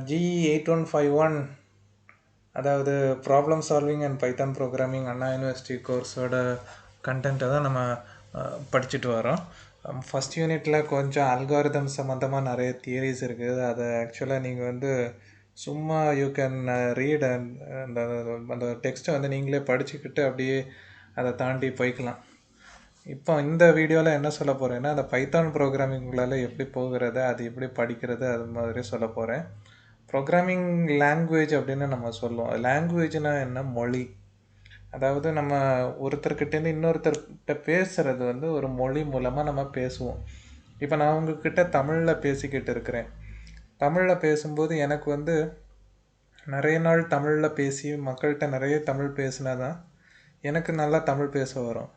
GE8151 அதாவது problem solving and python programming Anna university கோர்ஸோட கண்டென்ட்டை தான் நம்ம படிச்சுட்டு வரோம். ஃபஸ்ட் யூனிட்டில் கொஞ்சம் அல்காரிதம் சம்மந்தமாக நிறைய தியரிஸ் இருக்குது. அதை ஆக்சுவலாக நீங்கள் வந்து சும்மா யூ கேன் ரீட் அந்த அந்த டெக்ஸ்ட்டை வந்து நீங்களே படிச்சுக்கிட்டு அப்படியே அதை தாண்டி போய்க்கலாம். இப்போ இந்த வீடியோவில் என்ன சொல்ல போகிறேன்னா, அந்த பைத்தான் ப்ரோக்ராமிங்குள்ளால் எப்படி போகிறது, அது எப்படி படிக்கிறது, அது மாதிரி சொல்ல போகிறேன். ப்ரோக்ராமிங் லாங்குவேஜ் அப்படின்னு நம்ம சொல்லுவோம். லாங்குவேஜ்னால் என்ன? மொழி. அதாவது நம்ம ஒருத்தர்கிட்டேருந்து இன்னொருத்தர்கிட்ட பேசுகிறது வந்து ஒரு மொழி மூலமாக நம்ம பேசுவோம். இப்போ நான் உங்ககிட்ட தமிழில் பேசிக்கிட்டு இருக்கிறேன். தமிழில் பேசும்போது எனக்கு வந்து நிறைய நாள் தமிழில் பேசி மக்கள்கிட்ட நிறைய தமிழ் பேசினா தான் எனக்கு நல்லா தமிழ் பேச வரும்.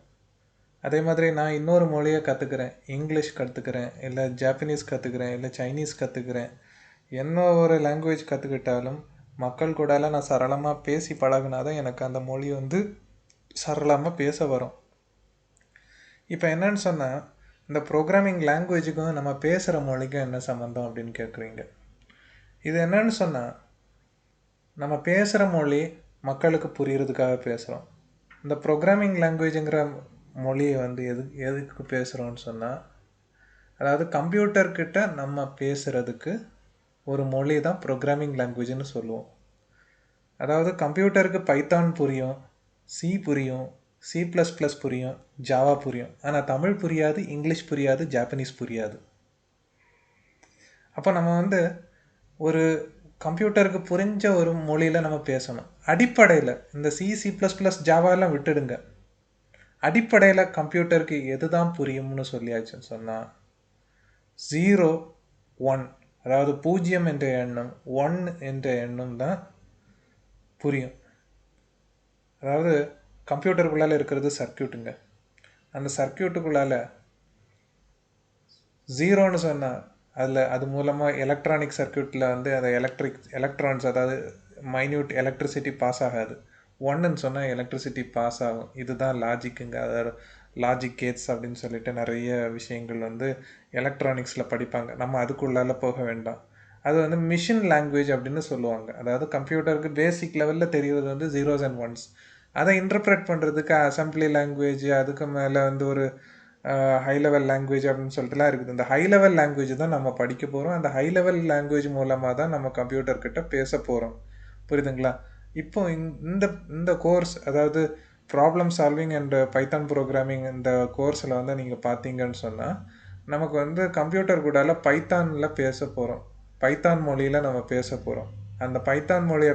அதே மாதிரி நான் இன்னொரு மொழியை கற்றுக்கிறேன், இங்கிலீஷ் கற்றுக்கிறேன், இல்லை ஜாப்பனீஸ் கற்றுக்கிறேன், இல்லை சைனீஸ் கற்றுக்கிறேன். என்ன ஒரு லாங்குவேஜ் கற்றுக்கிட்டாலும் மக்கள் கூடலாம் நான் சரளமாக பேசி பழகினா தான் எனக்கு அந்த மொழி வந்து சரளமாக பேச வரும். இப்போ என்னன்னு சொன்னால், இந்த ப்ரோக்ராமிங் லாங்குவேஜுக்கும் நம்ம பேசுகிற மொழிக்கும் என்ன சம்மந்தம் அப்படின்னு கேட்குறீங்க. இது என்னன்னு சொன்னால், நம்ம பேசுகிற மொழி மக்களுக்கு புரிகிறதுக்காக பேசுகிறோம். இந்த ப்ரோக்ராமிங் லாங்குவேஜுங்கிற மொழியை வந்து எதுக்கு பேசுகிறோன்னு சொன்னால், அதாவது கம்ப்யூட்டர்கிட்ட நம்ம பேசுகிறதுக்கு ஒரு மொழி தான் ப்ரோக்ராமிங் லாங்குவேஜ்னு சொல்லுவோம். அதாவது கம்ப்யூட்டருக்கு பைத்தான் புரியும், சி புரியும், C++ புரியும், ஜாவா புரியும். ஆனால் தமிழ் புரியாது, இங்கிலீஷ் புரியாது, ஜாப்பனீஸ் புரியாது. அப்போ நம்ம வந்து ஒரு கம்ப்யூட்டருக்கு புரிஞ்ச ஒரு மொழியில் நம்ம பேசணும். அடிப்படையில் இந்த C++, ஜாவாலாம் விட்டுடுங்க. அடிப்படையில் கம்ப்யூட்டருக்கு எது தான் புரியும்னு சொல்லியாச்சுன்னு சொன்னால், 0, 1, அதாவது 0 என்ற எண்ணம், 1 என்ற எண்ணம் தான் புரியும். அதாவது கம்ப்யூட்டருக்குள்ளால் இருக்கிறது சர்க்கியூட்டுங்க. அந்த சர்க்கியூட்டுக்குள்ளால் 0ன்னு சொன்னால் அது மூலமாக எலக்ட்ரானிக் சர்க்கியூட்டில் வந்து அந்த எலக்ட்ரான்ஸ், அதாவது மைன்யூட் எலக்ட்ரிசிட்டி பாஸ் ஆகாது. 1ன்னு சொன்னால் எலக்ட்ரிசிட்டி பாஸ் ஆகும். இதுதான் லாஜிக்குங்க. அதாவது லாஜிக் கேட்ஸ் அப்படின்னு சொல்லிட்டு நிறைய விஷயங்கள் வந்து எலக்ட்ரானிக்ஸில் படிப்பாங்க. நம்ம அதுக்குள்ளால் போக வேண்டாம். அது வந்து மிஷின் லாங்குவேஜ் அப்படின்னு சொல்லுவாங்க. அதாவது கம்ப்யூட்டருக்கு பேசிக் லெவலில் தெரிகிறது வந்து 0s and 1s. அதை இன்டர்பிரேட் பண்ணுறதுக்கு அசம்பிளி லாங்குவேஜ், அதுக்கு மேலே வந்து ஒரு ஹை லெவல் லாங்குவேஜ் அப்படின்னு சொல்லிட்டுலாம் இருக்குது. இந்த ஹை லெவல் லாங்குவேஜ் தான் நம்ம படிக்க போகிறோம். அந்த ஹை லெவல் லாங்குவேஜ் மூலமாக தான் நம்ம கம்ப்யூட்டர்கிட்ட பேச போகிறோம். புரியுதுங்களா? இப்போ இந்த கோர்ஸ், அதாவது problem solving and python programming, இந்த கோர்ஸில் வந்து நீங்கள் பார்த்தீங்கன்னு சொன்னால், நமக்கு வந்து கம்ப்யூட்டர் கூடால பைத்தானில் பேச போகிறோம். பைத்தான் மொழியில் நம்ம பேச போகிறோம். அந்த பைத்தான் மொழியை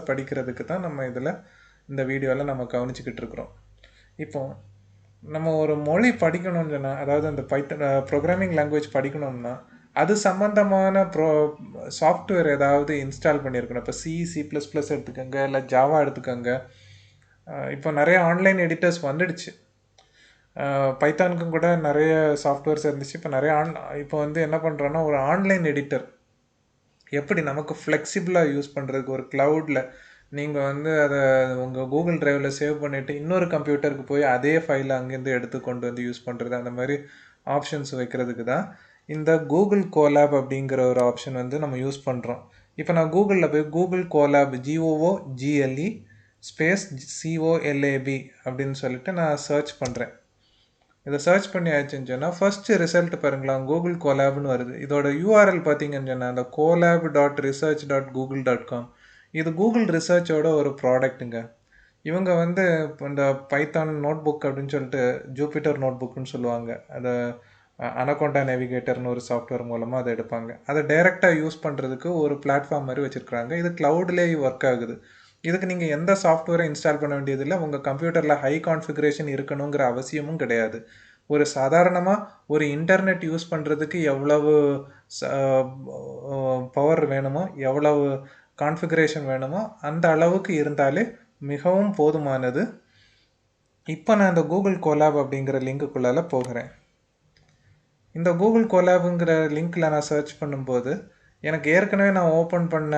படிக்கிறதுக்கு தான் நம்ம இந்த வீடியோவில் நம்ம கவனிச்சுக்கிட்டு இருக்கிறோம். இப்போ நம்ம ஒரு மொழி படிக்கணும்னு சொன்னால், அதாவது அந்த பைத்தான் ப்ரோக்ராமிங் லாங்குவேஜ் படிக்கணும்னா அது சம்மந்தமான சாஃப்ட்வேர் ஏதாவது இன்ஸ்டால் பண்ணியிருக்கணும். இப்போ C++ எடுத்துக்கோங்க, இல்லை ஜாவா எடுத்துக்கோங்க. இப்போ நிறைய ஆன்லைன் எடிட்டர்ஸ் வந்துடுச்சு. பைத்தானுக்கும் கூட நிறைய சாஃப்ட்வேர்ஸ் இருந்துச்சு. இப்போ வந்து என்ன பண்ணுறோன்னா, ஒரு ஆன்லைன் எடிட்டர் எப்படி நமக்கு ஃப்ளெக்சிபிளாக யூஸ் பண்ணுறதுக்கு, ஒரு க்ளவுடில் நீங்கள் வந்து அதை உங்கள் கூகுள் ட்ரைவில் சேவ் பண்ணிவிட்டு இன்னொரு கம்ப்யூட்டருக்கு போய் அதே ஃபைலை அங்கேருந்து எடுத்து கொண்டு வந்து யூஸ் பண்ணுறது, அந்த மாதிரி ஆப்ஷன்ஸ் வைக்கிறதுக்கு தான் இந்த கூகுள் கோலாப் அப்படிங்கிற ஒரு ஆப்ஷன் வந்து நம்ம யூஸ் பண்ணுறோம். இப்போ நான் கூகுளில் போய் கூகுள் கோலாப் GOOGLE COLAB அப்படின்னு சொல்லிட்டு நான் சர்ச் பண்ணுறேன். இதை சர்ச் பண்ணி ஆச்சுன்னு சொன்னால் ஃபஸ்ட்டு ரிசல்ட் பாருங்களா, கூகுள் கோலாப்னு வருது. இதோட URL பார்த்தீங்கன்னு சொன்னால் அந்த colab.research.google.com. இது கூகுள் ரிசர்ச்சோட ஒரு ப்ராடக்ட்டுங்க. இவங்க வந்து இந்த பைத்தான் நோட் புக் அப்படின்னு சொல்லிட்டு ஜூபிட்டர் நோட் புக்குன்னு சொல்லுவாங்க. அதை அனகோண்டா நேவிகேட்டர்னு ஒரு சாஃப்ட்வேர் மூலமாக அதை எடுப்பாங்க. அதை டைரெக்டாக யூஸ் பண்ணுறதுக்கு ஒரு பிளாட்ஃபார்ம் மாதிரி வச்சுருக்குறாங்க. இது க்ளவுட்லேயே ஒர்க் ஆகுது. இதுக்கு நீங்கள் எந்த சாஃப்ட்வேரை இன்ஸ்டால் பண்ண வேண்டியதில்லை. உங்கள் கம்ப்யூட்டரில் ஹை கான்ஃபிகரேஷன் இருக்கணுங்கிற அவசியமும் கிடையாது. ஒரு சாதாரணமாக ஒரு இன்டர்நெட் யூஸ் பண்ணுறதுக்கு எவ்வளவு பவர் வேணுமோ, எவ்வளவு கான்ஃபிகரேஷன் வேணுமோ அந்த அளவுக்கு இருந்தாலே மிகவும் போதுமானது. இப்போ நான் இந்த கூகுள் கோலாப் அப்படிங்கிற லிங்க்குள்ளால போகிறேன். இந்த கூகுள் கோலாபுங்கிற லிங்க்கில் நான் சர்ச் பண்ணும்போது எனக்கு ஏற்கனவே நான் ஓப்பன் பண்ண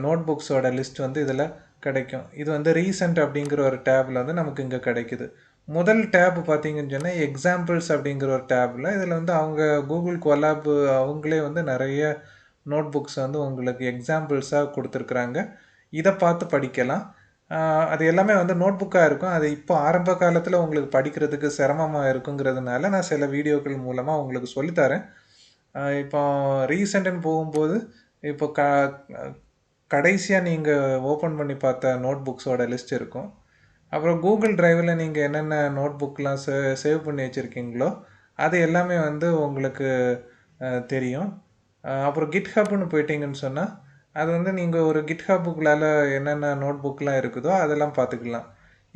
நோட் புக்ஸோட லிஸ்ட் வந்து இதில் கிடைக்கும். இது வந்து ரீசெண்ட் அப்படிங்கிற ஒரு டேபில் வந்து நமக்கு இங்கே கிடைக்குது. முதல் டேப் பார்த்தீங்கன்னு சொன்னால் எக்ஸாம்பிள்ஸ் அப்படிங்கிற ஒரு டேபில் இதில் வந்து அவங்க கூகுள் கோலாப் அவங்களே வந்து நிறைய நோட் புக்ஸ் வந்து உங்களுக்கு எக்ஸாம்பிள்ஸாக கொடுத்துருக்குறாங்க. இதை பார்த்து படிக்கலாம். அது எல்லாமே வந்து நோட் புக்காக இருக்கும். அது இப்போ ஆரம்ப காலத்தில் உங்களுக்கு படிக்கிறதுக்கு சிரமமாக இருக்குங்கிறதுனால நான் சில வீடியோக்கள் மூலமாக உங்களுக்கு சொல்லித்தரேன். இப்போ ரீசெண்டுன்னு போகும்போது இப்போ கடைசியாக நீங்கள் ஓப்பன் பண்ணி பார்த்த நோட் புக்ஸோட லிஸ்ட் இருக்கும். அப்புறம் கூகுள் டிரைவில் நீங்கள் என்னென்ன நோட் புக்லாம் சேவ் பண்ணி வச்சுருக்கீங்களோ அது எல்லாமே வந்து உங்களுக்கு தெரியும். அப்புறம் கிட்ஹப்னு போயிட்டீங்கன்னு சொன்னால் அது வந்து நீங்கள் ஒரு கிட்ஹப்புக்குள்ளால் என்னென்ன நோட் புக்லாம் இருக்குதோ அதெல்லாம் பார்த்துக்கலாம்.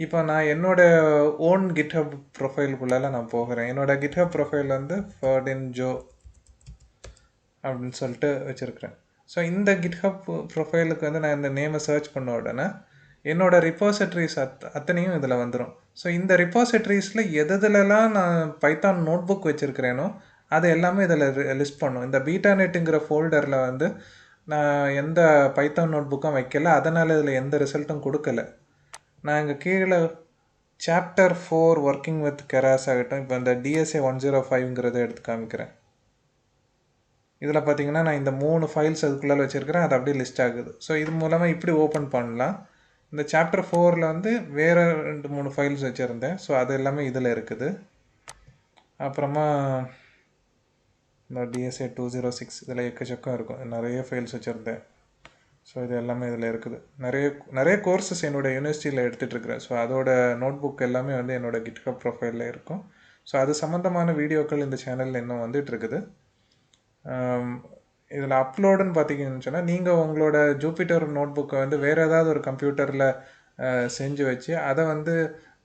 இப்போ நான் என்னோடய ஓன் கிட்ஹப் ப்ரொஃபைலுக்குள்ளால் நான் போகிறேன். என்னோடய கிட்ஹப் ப்ரொஃபைல் வந்து ஃபர்டின் ஜோ அப்படின்னு சொல்லிட்டு வச்சுருக்கிறேன். ஸோ இந்த கிட்ஹப் ப்ரொஃபைலுக்கு வந்து நான் இந்த நேமை சர்ச் பண்ண உடனே என்னோடய ரிப்போசிட்ரிஸ் அத்தனையும் இதில் வந்துடும். ஸோ இந்த ரிப்போசிட்ரிஸில் எதுலலாம் நான் பைத்தான் நோட் புக் வச்சுருக்கிறேனோ அது எல்லாமே இதில் லிஸ்ட் பண்ணும். இந்த பீட்டாநெட்டுங்கிற ஃபோல்டரில் வந்து நான் எந்த பைத்தான் நோட் புக்கும் வைக்கல, அதனால் இதில் எந்த ரிசல்ட்டும் கொடுக்கல. நான் இங்கே கீழே சாப்டர் 4 ஒர்க்கிங் வித் கெராஸ் ஆகட்டும், இப்போ இந்த DSA105ங்கிறத எடுத்து காமிக்கிறேன். இதில் பார்த்தீங்கன்னா நான் இந்த 3 ஃபைல்ஸ் அதுக்குள்ளே வச்சுருக்கிறேன். அது அப்படியே லிஸ்ட் ஆகுது. ஸோ இது மூலமாக இப்படி ஓப்பன் பண்ணலாம். இந்த சாப்டர் 4ல் வந்து வேறு 2-3 ஃபைல்ஸ் வச்சுருந்தேன். ஸோ அது எல்லாமே இதில் இருக்குது. அப்புறமா இந்த DSA206 இதில் எக்கச்சக்கம் இருக்கும். நிறைய ஃபைல்ஸ் வச்சுருந்தேன். ஸோ இது எல்லாமே இதில் இருக்குது. நிறைய கோர்சஸ் என்னோடய யூனிவர்சிட்டியில் எடுத்துகிட்ருக்கிறேன். ஸோ அதோட நோட் புக் எல்லாமே வந்து என்னோடய கிட்ஹப் ப்ரொஃபைலில் இருக்கும். ஸோ அது சம்மந்தமான வீடியோக்கள் இந்த சேனலில் இன்னும் வந்துட்டுருக்குது. இதில் அப்லோடுன்னு பார்த்தீங்கன்னு சொன்னால் நீங்கள் உங்களோட ஜூபிட்டர் நோட் புக்கை வந்து வேறு ஏதாவது ஒரு கம்ப்யூட்டரில் செஞ்சு வச்சு அதை வந்து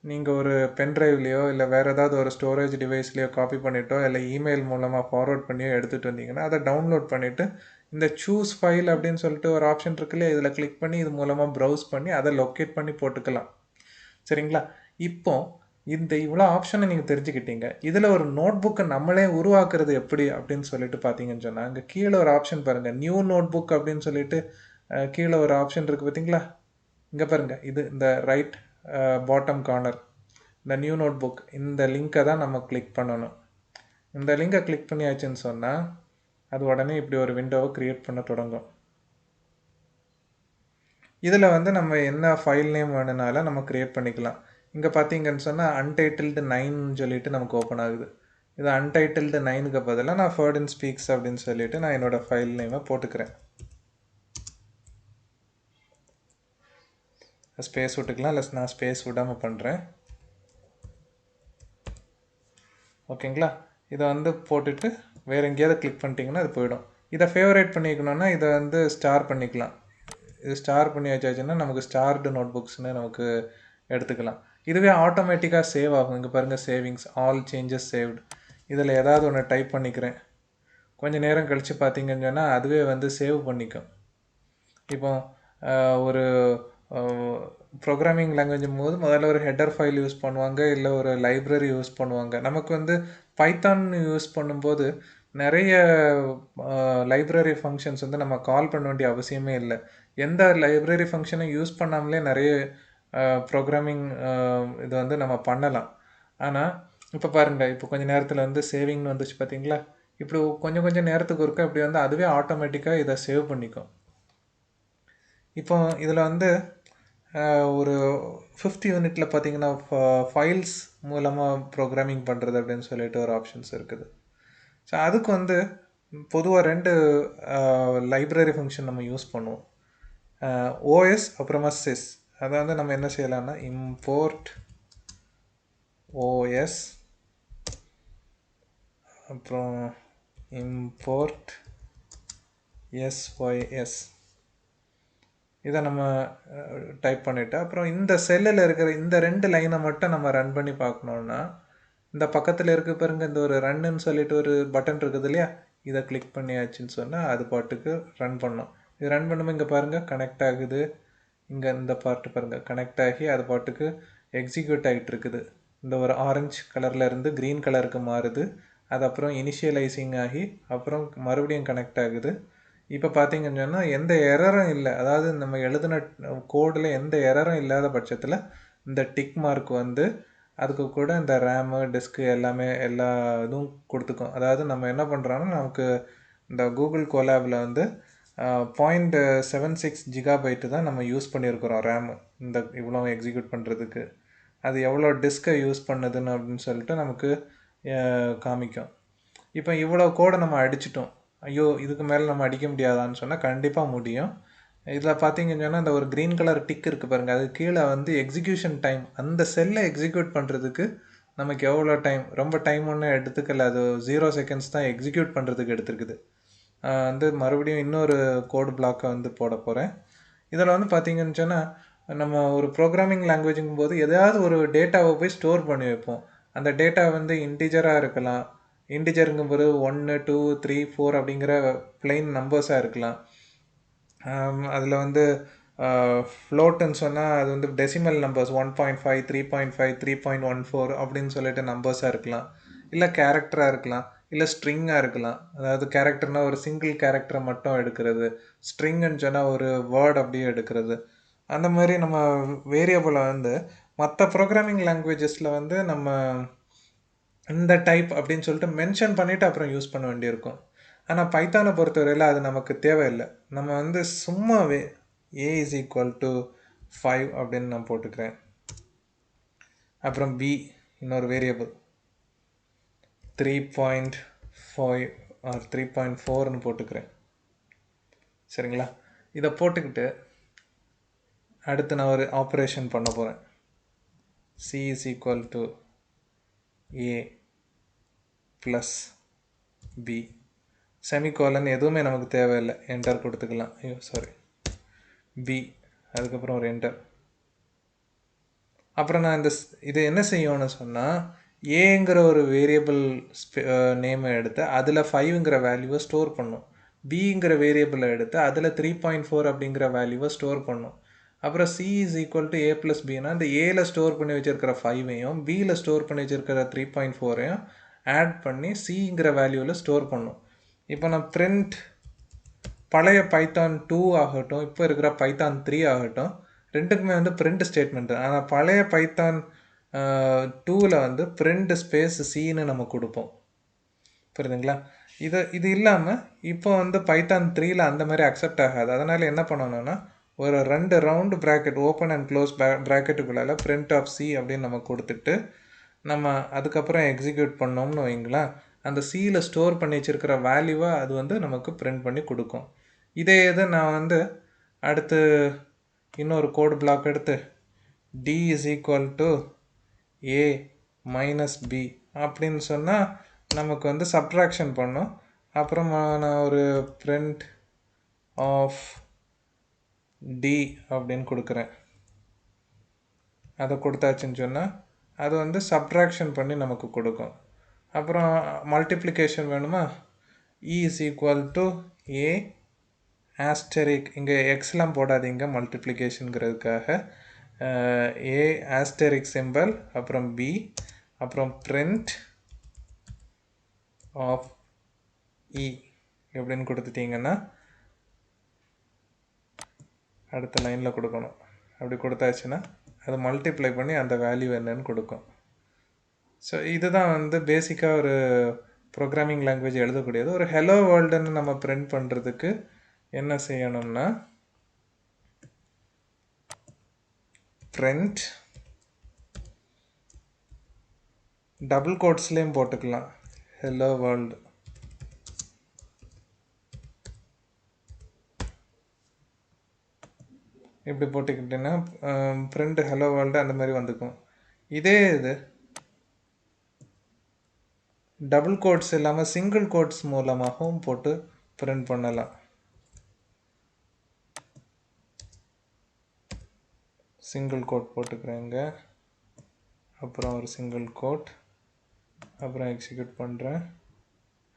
நீங்கள் ஒரு பென்ட்ரைவ்லேயோ இல்லை வேறு ஏதாவது ஒரு ஸ்டோரேஜ் டிவைஸ்லேயோ காப்பி பண்ணிட்டோ இல்லை இமெயில் மூலமாக ஃபார்வர்ட் பண்ணியோ எடுத்துகிட்டு வந்தீங்கன்னா அதை டவுன்லோட் பண்ணிவிட்டு இந்த சூஸ் ஃபைல் அப்படின்னு சொல்லிட்டு ஒரு ஆப்ஷன் இருக்குல்ல, இதில் கிளிக் பண்ணி இது மூலமாக ப்ரௌஸ் பண்ணி அதை லொக்கேட் பண்ணி போட்டுக்கலாம். சரிங்களா? இப்போ இந்த இவ்வளோ ஆப்ஷனை நீங்கள் தெரிஞ்சுக்கிட்டீங்க. இதில் ஒரு நோட் புக்கை நம்மளே உருவாக்குறது எப்படி அப்படின்னு சொல்லிட்டு பார்த்தீங்கன்னு சொன்னால் அங்கே கீழே ஒரு ஆப்ஷன் பாருங்கள், நியூ நோட் புக் அப்படின்னு சொல்லிட்டு கீழே ஒரு ஆப்ஷன் இருக்குது பார்த்தீங்களா? இங்கே பாருங்கள், இது இந்த ரைட் பாட்டம் கார்னர் இந்த நியூ நோட் புக், இந்த லிங்க்கை தான் நம்ம கிளிக் பண்ணணும். இந்த லிங்கை கிளிக் பண்ணியாச்சுன்னு சொன்னால் அது உடனே இப்படி ஒரு விண்டோவை க்ரியேட் பண்ண தொடங்கும். இதில் வந்து நம்ம என்ன ஃபைல் நேம் வேணுனாலும் நம்ம க்ரியேட் பண்ணிக்கலாம். இங்கே பார்த்தீங்கன்னு சொன்னால் அன்டைட்டில்டு 9 சொல்லிட்டு நமக்கு ஓப்பன் ஆகுது. இது அன்டைட்டில்டு 9க்கு பதிலாக நான் ஃபர்டின் ஸ்பீக்ஸ் அப்படின்னு சொல்லிட்டு நான் என்னோடய ஃபைல் நேமை போட்டுக்கிறேன். ஸ்பேஸ் விட்டுக்கலாம், இல்லை நான் ஸ்பேஸ் விடாமல் பண்ணுறேன். ஓகேங்களா? இதை வந்து போட்டுட்டு வேறு எங்கேயாவது கிளிக் பண்ணிட்டீங்கன்னா அது போயிடும். இதை ஃபேவரேட் பண்ணிக்கணுன்னா இதை வந்து ஸ்டார் பண்ணிக்கலாம். இது ஸ்டார் பண்ணி வச்சாச்சுன்னா நமக்கு ஸ்டார்டு நோட் புக்ஸ்னு நமக்கு எடுத்துக்கலாம். இதுவே ஆட்டோமேட்டிக்காக சேவ் ஆகும். இங்கே பாருங்கள், சேவிங்ஸ், ஆல் சேஞ்சஸ் சேவ்டு. இதில் ஏதாவது ஒன்று டைப் பண்ணிக்கிறேன். கொஞ்சம் நேரம் கழித்து பார்த்தீங்கன்னு சொன்னால் அதுவே வந்து சேவ் பண்ணிக்கும். இப்போ ஒரு ப்ரோக்ராமிங் லாங்குவேஜும் போது முதல்ல ஒரு ஹெட்டர் ஃபைல் யூஸ் பண்ணுவாங்க, இல்லை ஒரு லைப்ரரி யூஸ் பண்ணுவாங்க. நமக்கு வந்து பைத்தான் யூஸ் பண்ணும்போது நிறைய லைப்ரரி ஃபங்க்ஷன்ஸ் வந்து நம்ம கால் பண்ண வேண்டிய அவசியமே இல்லை. எந்த லைப்ரரி ஃபங்க்ஷனும் யூஸ் பண்ணாமலே நிறைய ப்ரோக்ராமிங் இது வந்து நம்ம பண்ணலாம். ஆனால் இப்போ பாருங்கள், இப்போ கொஞ்சம் நேரத்தில் வந்து சேவிங்னு வந்துச்சு பார்த்தீங்களா? இப்படி கொஞ்சம் நேரத்துக்கு ஒருக்க இப்படி வந்து அதுவே ஆட்டோமேட்டிக்காக இதை சேவ் பண்ணிக்கும். இப்போ இதில் வந்து ஒரு 5th யூனிட்டில் பார்த்தீங்கன்னா ஃபைல்ஸ் மூலமாக ப்ரோக்ராமிங் பண்ணுறது அப்படின்னு சொல்லிட்டு ஒரு ஆப்ஷன்ஸ் இருக்குது. ஸோ அதுக்கு வந்து பொதுவாக 2 லைப்ரரி ஃபங்க்ஷன் நம்ம யூஸ் பண்ணுவோம். ஓஎஸ் அப்புறமா சிஸ். அதை வந்து நம்ம என்ன செய்யலாம்னா இம்போர்ட் ஓஎஸ் அப்புறம் இம்போர்ட் எஸ்ஒய்எஸ் இதை நம்ம டைப் பண்ணிவிட்டு அப்புறம் இந்த செல்லில் இருக்கிற இந்த 2 லைனை மட்டும் நம்ம ரன் பண்ணி பார்க்கணுன்னா இந்த பக்கத்தில் இருக்க பாருங்க, இந்த ஒரு ரன்னுன்னு சொல்லிட்டு ஒரு பட்டன் இருக்குது இல்லையா, இதை கிளிக் பண்ணியாச்சுன்னு சொன்னால் அது பாட்டுக்கு ரன் பண்ணும். இது ரன் பண்ணும்போது இங்கே பாருங்கள் கனெக்ட் ஆகுது. இங்கே இந்த பார்ட்டு பாருங்கள் கனெக்ட் ஆகி அது பாட்டுக்கு எக்ஸிக்யூட் ஆகிட்டு இருக்குது. இந்த ஒரு ஆரஞ்சு கலரில் இருந்து க்ரீன் கலருக்கு மாறுது. அது அப்புறம் இனிஷியலைசிங் ஆகி அப்புறம் மறுபடியும் கனெக்ட் ஆகுது. இப்போ பார்த்தீங்கன்னு சொன்னால் எந்த எரரும் இல்லை. அதாவது நம்ம எழுதின கோடில் எந்த எரரும் இல்லாத பட்சத்தில் இந்த டிக் மார்க் வந்து அதுக்கு கூட இந்த ரேமு டிஸ்க்கு எல்லாமே எல்லா இதுவும் கொடுத்துக்கும். அதாவது நம்ம என்ன பண்ணுறோன்னா நமக்கு இந்த கூகுள் கோலாபில் வந்து 0.76 ஜிகாபைட்டு தான் நம்ம யூஸ் பண்ணியிருக்கிறோம் ரேம் இந்த இவ்வளோ எக்ஸிக்யூட் பண்ணுறதுக்கு. அது எவ்வளோ டிஸ்கை யூஸ் பண்ணுதுன்னு அப்படின்னு சொல்லிட்டு நமக்கு காமிக்கும். இப்போ இவ்வளோ கோடை நம்ம அடிச்சிட்டோம், ஐயோ இதுக்கு மேலே நம்ம அடிக்க முடியாதான்னு சொன்னால் கண்டிப்பாக முடியும். இதில் பார்த்தீங்கன்னு சொன்னால் அந்த ஒரு க்ரீன் கலர் டிக் இருக்குது பாருங்கள், அது கீழே வந்து எக்ஸிக்யூஷன் டைம், அந்த செல்லை எக்ஸிக்யூட் பண்ணுறதுக்கு நமக்கு எவ்வளோ டைம், ரொம்ப டைம் ஒன்றும் எடுத்துக்கல, அது 0 செகண்ட்ஸ் தான் எக்ஸிக்யூட் பண்ணுறதுக்கு எடுத்துருக்குது. வந்து மறுபடியும் இன்னொரு கோடு பிளாக்கை வந்து போட போகிறேன். இதில் வந்து பார்த்தீங்கன்னு சொன்னால் நம்ம ஒரு ப்ரோக்ராமிங் லாங்குவேஜுங்கும் போது எதாவது ஒரு டேட்டாவை போய் ஸ்டோர் பண்ணி வைப்போம். அந்த டேட்டா வந்து இன்டிஜராக இருக்கலாம், இன்டிஜருங்கும் போது 1 2 3 4 அப்படிங்கிற பிளைன் நம்பர்ஸாக இருக்கலாம். அதில் வந்து ஃப்ளோட்டுன்னு சொன்னால் அது வந்து டெசிமல் நம்பர்ஸ் 1.5 3.5 3.14 அப்படின்னு சொல்லிட்டு நம்பர்ஸாக இருக்கலாம், இல்லை கேரக்டராக இருக்கலாம், இல்லை ஸ்ட்ரிங்காக இருக்கலாம். அதாவது கேரக்டர்னால் ஒரு சிங்கிள் கேரக்டரை மட்டும் எடுக்கிறது, ஸ்ட்ரிங்குன்னு சொன்னால் ஒரு வேர்ட் அப்படியே எடுக்கிறது. அந்த மாதிரி நம்ம வேரியபிளை வந்து மற்ற ப்ரோக்ராமிங் லாங்குவேஜஸில் வந்து நம்ம இந்த டைப் அப்படின்னு சொல்லிட்டு மென்ஷன் பண்ணிவிட்டு அப்புறம் யூஸ் பண்ண வேண்டியிருக்கும். ஆனால் பைத்தானை பொறுத்தவரையில் அது நமக்கு தேவையில்லை. நம்ம வந்து சும்மாவே a is equal to 5 அப்படின்னு நான் போட்டுக்கிறேன். அப்புறம் b இன்னொரு வேரியபிள் 3.5 ஆர் 3.4ன்னு போட்டுக்கிறேன். சரிங்களா? இதை போட்டுக்கிட்டு அடுத்து நான் ஒரு ஆப்ரேஷன் பண்ண போகிறேன். c is equal to a plus b semicolon எதுவுமே நமக்கு தேவையில்லை, என்டர் கொடுத்துக்கலாம். ஐயோ சாரி, b அதுக்கப்புறம் ஒரு என்டர். அப்புறம் நான் இது என்ன செய்யணும்னு சொன்னால், ஏங்கிற ஒரு வேரியபிள் நேமை எடுத்து அதில் 5ங்கிற வேல்யூவை ஸ்டோர் பண்ணும், பிங்கிற வேரியபிளை எடுத்து அதில் 3.4 அப்படிங்கிற வேல்யூவை ஸ்டோர் பண்ணும். அப்புறம் c is equal to a plus bனா இந்த ஏல ஸ்டோர் பண்ணி வச்சுருக்கிற 5ஐயும் பியில் ஸ்டோர் பண்ணி வச்சுருக்கிற 3.4ஐயும் ஆட் பண்ணி சிங்கிற வேல்யூவில் ஸ்டோர் பண்ணும். இப்போ நான் பிரிண்ட் பழைய பைத்தான் 2 ஆகட்டும், இப்போ இருக்கிற பைத்தான் 3 ஆகட்டும், ரெண்டுக்குமே வந்து பிரிண்ட் ஸ்டேட்மெண்ட். ஆனால் பழைய பைத்தான் 2ல் வந்து பிரிண்ட் ஸ்பேஸ் சின்னு நம்ம கொடுப்போம். புரியுதுங்களா? இது இல்லாமல் இப்போ வந்து பைத்தான் 3ல் அந்த மாதிரி அக்செப்ட் ஆகாது. அதனால் என்ன பண்ணணும்னா ஒரு 2 round bracket open and close ப்ராக்கெட்டுக்குள்ளால பிரிண்ட் ஆஃப் சி அப்படின்னு நம்ம கொடுத்துட்டு நம்ம அதுக்கப்புறம் எக்ஸிக்யூட் பண்ணோம்னு வைங்களேன், அந்த சியில் ஸ்டோர் பண்ணி வச்சுருக்கிற வேல்யூவை அது வந்து நமக்கு பிரிண்ட் பண்ணி கொடுக்கும். இதே இது நான் வந்து அடுத்து இன்னொரு கோடு பிளாக் எடுத்து d is equal to a minus b அப்படின்னு சொன்னால் நமக்கு வந்து சப்ட்ராக்ஷன் பண்ணும். அப்புறமா நான் ஒரு பிரிண்ட் ஆஃப் d அப்படின்னு கொடுக்குறேன். அதை கொடுத்தாச்சுன்னு சொன்னால் அது வந்து சப்ட்ராக்ஷன் பண்ணி நமக்கு கொடுக்கும். அப்புறம் மல்டிப்ளிகேஷன் வேணுமா, e is equal to a ஆஸ்டரிக், இங்கே எக்ஸ்லாம் போடாதீங்க மல்டிப்ளிகேஷனுங்கிறதுக்காக, a ஆஸ்டரிக் சிம்பிள் அப்புறம் b அப்புறம் print ஆஃப் e எப்படின்னு கொடுத்துட்டிங்கன்னா அடுத்த லைனில் கொடுக்கணும். அப்படி கொடுத்தாச்சுன்னா அது மல்டிப்ளை பண்ணி அந்த வேல்யூ என்னன்னு கொடுக்கும். ஸோ இதுதான் வந்து பேசிக்காக ஒரு ப்ரோக்ராமிங் லாங்குவேஜ் எழுதக்கூடியது. ஒரு ஹலோ வேர்ல்டுன்னு நம்ம பிரிண்ட் பண்ணுறதுக்கு என்ன செய்யணும்னா பிரிண்ட் டபுள் கோட்ஸ்லேயும் போட்டுக்கலாம் ஹலோ வேர்ல்டு. இப்படி போட்டுக்கிட்டீங்கன்னா பிரிண்ட் ஹலோ வேர்ல்டு அந்த மாதிரி வந்துக்கும். இதே இது டபுள் கோட்ஸ் இல்லாமல் சிங்கிள் கோட்ஸ் மூலமாகவும் போட்டு பிரிண்ட் பண்ணலாம். சிங்கிள் கோட் போட்டுக்கிறேங்க, அப்புறம் ஒரு சிங்கிள் கோட், அப்புறம் எக்ஸிக்யூட் பண்ணுறேன்.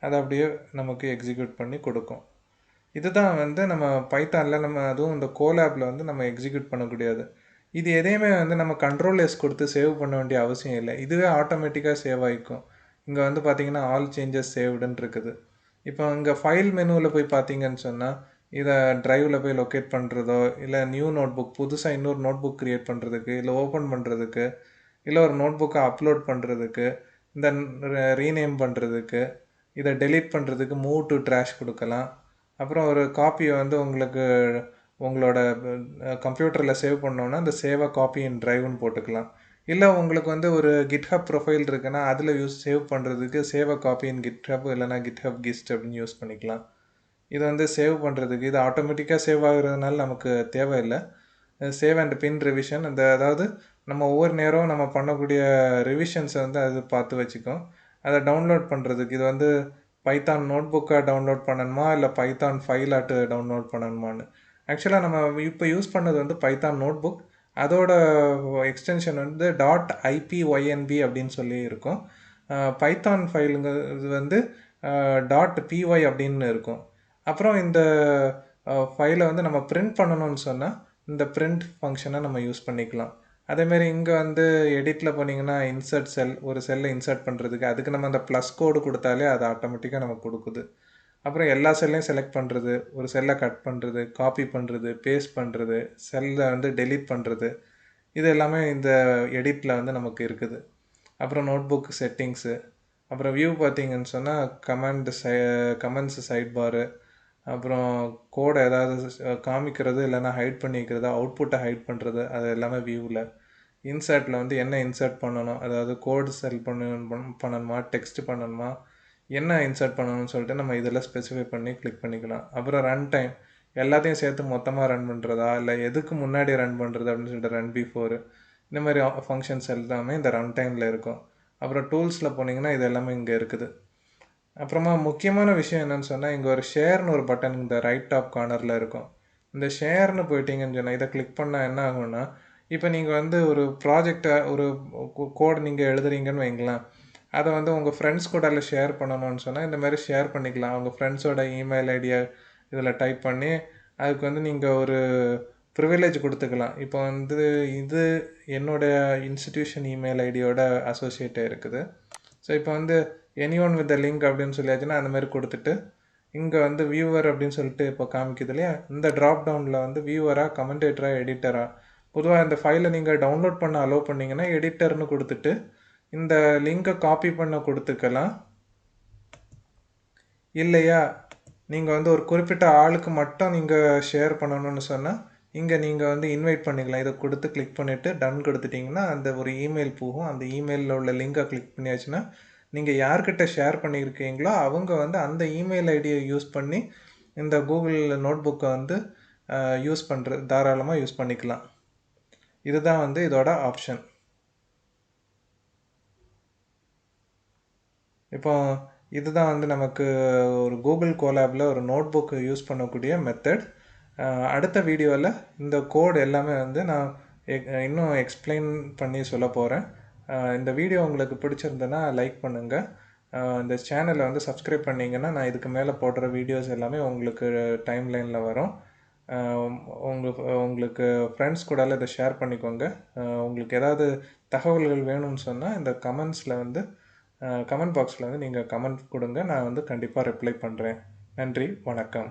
அதை அப்படியே நமக்கு எக்ஸிக்யூட் பண்ணி கொடுக்கும். இதுதான் வந்து நம்ம பைத்தானில் நம்ம அதுவும் இந்த கோலாபில் வந்து நம்ம எக்ஸிக்யூட் பண்ணக்கூடியது. இது எதையுமே வந்து நம்ம கண்ட்ரோல் எஸ் கொடுத்து சேவ் பண்ண வேண்டிய அவசியம் இல்லை, இதுவே ஆட்டோமேட்டிக்காக சேவ் ஆகிக்கும். இங்கே வந்து பார்த்தீங்கன்னா ஆல் சேஞ்சஸ் சேவ்டுன்னு இருக்குது. இப்போ இங்கே ஃபைல் மெனுவில் போய் பார்த்தீங்கன்னு சொன்னால் இதை ட்ரைவில் போய் லொக்கேட் பண்ணுறதோ, இல்லை நியூ நோட் புக் புதுசாக இன்னொரு நோட் புக் க்ரியேட் பண்ணுறதுக்கு, இல்லை ஓப்பன் பண்ணுறதுக்கு, இல்லை ஒரு நோட் புக்கை அப்லோட் பண்ணுறதுக்கு, இந்த ரீநேம் பண்ணுறதுக்கு, இதை டெலீட் பண்ணுறதுக்கு மூவ் டு ட்ராஷ் கொடுக்கலாம். அப்புறம் ஒரு காப்பியை வந்து உங்களோட கம்ப்யூட்டரில் சேவ் பண்ணோன்னா அந்த சேவை காப்பி இன் ட்ரைவ்னு போட்டுக்கலாம். இல்லை உங்களுக்கு வந்து ஒரு கிட்ஹப் ப்ரொஃபைல் இருக்குன்னா அதில் சேவ் பண்ணுறதுக்கு சேவை காப்பி இன் கிட்ஹப் இல்லைனா கிட்ஹப் கிஸ்ட் அப்படின்னு யூஸ் பண்ணிக்கலாம். இது வந்து சேவ் பண்ணுறதுக்கு இது ஆட்டோமேட்டிக்காக சேவ் ஆகுறதுனால நமக்கு தேவையில்லை. சேவ் அண்ட் பின் ரிவிஷன் அதாவது நம்ம ஒவ்வொரு நேரம் நம்ம பண்ணக்கூடிய ரிவிஷன்ஸை வந்து அது பார்த்து வச்சுக்கோம். அதை டவுன்லோட் பண்ணுறதுக்கு இது வந்து பைத்தான் நோட் புக்காக டவுன்லோட் பண்ணணுமா இல்லை பைத்தான் ஃபைலாட்டு டவுன்லோட் பண்ணணுமான்னு. ஆக்சுவலாக நம்ம இப்போ யூஸ் பண்ணது வந்து பைத்தான் நோட் புக். அதோட எக்ஸ்டென்ஷன் வந்து .ipynb அப்படின்னு சொல்லி இருக்கும். பைத்தான் ஃபைலுங்கிறது வந்து .py அப்படின்னு இருக்கும். அப்புறம் இந்த ஃபைலை வந்து நம்ம பிரிண்ட் பண்ணணும்னு சொன்னால் இந்த பிரிண்ட் ஃபங்க்ஷனை நம்ம யூஸ் பண்ணிக்கலாம். அதேமாரி இங்கே வந்து எடிட்டில் போனீங்கன்னா இன்சர்ட் செல், ஒரு செல்லை இன்சர்ட் பண்ணுறதுக்கு அதுக்கு நம்ம அந்த ப்ளஸ் கோடு கொடுத்தாலே அது ஆட்டோமேட்டிக்காக நமக்கு கொடுக்குது. அப்புறம் எல்லா செல்லையும் செலக்ட் பண்ணுறது, ஒரு செல்லை கட் பண்ணுறது, காப்பி பண்ணுறது, பேஸ்ட் பண்ணுறது, செல்லை வந்து டெலீட் பண்ணுறது, இது எல்லாமே இந்த எடிட்டில் வந்து நமக்கு இருக்குது. அப்புறம் நோட் புக் செட்டிங்ஸு, அப்புறம் வியூ பார்த்தீங்கன்னு சொன்னால் கமெண்ட்ஸு சைட் பாரு, அப்புறம் கோடை ஏதாவது காமிக்கிறது இல்லைனா ஹைட் பண்ணி வைக்கிறது, அவுட்புட்டை ஹைட் பண்ணுறது, அது எல்லாமே வியூவில். இன்சர்ட்டில் வந்து என்ன இன்சர்ட் பண்ணணும், அதாவது கோடு செல் பண்ணணுமா, டெக்ஸ்ட் பண்ணணுமா, என்ன இன்சர்ட் பண்ணணும்னு சொல்லிட்டு நம்ம இதில் ஸ்பெசிஃபை பண்ணி கிளிக் பண்ணிக்கலாம். அப்புறம் ரன் டைம் எல்லாத்தையும் சேர்த்து மொத்தமாக ரன் பண்ணுறதா இல்லை எதுக்கு முன்னாடி ரன் பண்ணுறது அப்படின்னு சொல்லிட்டு ரன் பிஃபோர், இந்த மாதிரி ஃபங்க்ஷன்ஸ் எல்லாமே இந்த ரன் டைமில் இருக்கும். அப்புறம் டூல்ஸில் போனீங்கன்னா இது எல்லாமே இங்கே இருக்குது. அப்புறமா முக்கியமான விஷயம் என்னென்னு சொன்னால் இங்கே ஒரு ஷேர்னு ஒரு பட்டன் இந்த ரைட் டாப் கார்னரில் இருக்கும். இந்த ஷேர்னு போயிட்டீங்கன்னு சொன்னால் இதை கிளிக் பண்ணால் என்ன ஆகும்னா, இப்போ நீங்கள் வந்து ஒரு ப்ராஜெக்டை ஒரு கோடு நீங்கள் எழுதுறீங்கன்னு வைங்களேன், அதை வந்து உங்கள் ஃப்ரெண்ட்ஸ் கூட ஷேர் பண்ணணும்னு சொன்னால் இந்த மாதிரி ஷேர் பண்ணிக்கலாம். அவங்க ஃப்ரெண்ட்ஸோட இமெயில் ஐடியை இதில் டைப் பண்ணி அதுக்கு வந்து நீங்கள் ஒரு ப்ரிவிலேஜ் கொடுத்துக்கலாம். இப்போ வந்து இது என்னுடைய இன்ஸ்டிடியூஷன் இமெயில் ஐடியோட அசோசியேட்டாக இருக்குது. ஸோ இப்போ வந்து anyone with the link அப்படின்னு சொல்லியாச்சுன்னா அந்த மாதிரி கொடுத்துட்டு இங்கே வந்து வியூவர் அப்படின்னு சொல்லிட்டு இப்போ காமிக்குது இல்லையா, இந்த ட்ராப் டவுனில் வந்து வியூவராக, கமெண்டேட்டரா, எடிட்டரா. பொதுவாக இந்த ஃபைலை நீங்கள் டவுன்லோட் பண்ண அலோவ் பண்ணிங்கன்னா எடிட்டர்னு கொடுத்துட்டு இந்த லிங்கை காப்பி பண்ண கொடுத்துக்கலாம். இல்லையா நீங்கள் வந்து ஒரு குறிப்பிட்ட ஆளுக்கு மட்டும் நீங்கள் ஷேர் பண்ணணும்னு சொன்னால் இங்கே நீங்கள் வந்து இன்வைட் பண்ணிக்கலாம். இதை கொடுத்து கிளிக் பண்ணிவிட்டு டன் கொடுத்துட்டிங்கன்னா அந்த ஒரு இமெயில் போகும். அந்த இமெயிலில் உள்ள லிங்கை கிளிக் பண்ணியாச்சுன்னா நீங்கள் யார்கிட்ட ஷேர் பண்ணியிருக்கீங்களோ அவங்க வந்து அந்த இமெயில் ஐடியை யூஸ் பண்ணி இந்த கூகுள் நோட் புக்கை வந்து தாராளமாக யூஸ் பண்ணிக்கலாம். இதுதான் வந்து இதோட ஆப்ஷன். இப்போ இதுதான் வந்து நமக்கு ஒரு கூகுள் கோலாபில் ஒரு நோட் புக்கு யூஸ் பண்ணக்கூடிய மெத்தட். அடுத்த வீடியோவில் இந்த கோட் எல்லாமே வந்து நான் இன்னும் எக்ஸ்பிளைன் பண்ணி சொல்ல போகிறேன். இந்த வீடியோ உங்களுக்கு பிடிச்சிருந்ததுன்னா லைக் பண்ணுங்கள். இந்த சேனலை வந்து சப்ஸ்கிரைப் பண்ணிங்கன்னா நான் இதுக்கு மேலே போடுற வீடியோஸ் எல்லாமே உங்களுக்கு டைம் லைனில் வரும். உங்களுக்கு ஃப்ரெண்ட்ஸ் கூட இதை ஷேர் பண்ணிக்கோங்க. உங்களுக்கு ஏதாவது தகவல்கள் வேணும்னு சொன்னால் இந்த கமெண்ட்ஸில் வந்து கமெண்ட் பாக்ஸில் வந்து நீங்கள் கமெண்ட் கொடுங்க. நான் வந்து கண்டிப்பாக ரிப்ளை பண்ணுறேன். நன்றி, வணக்கம்.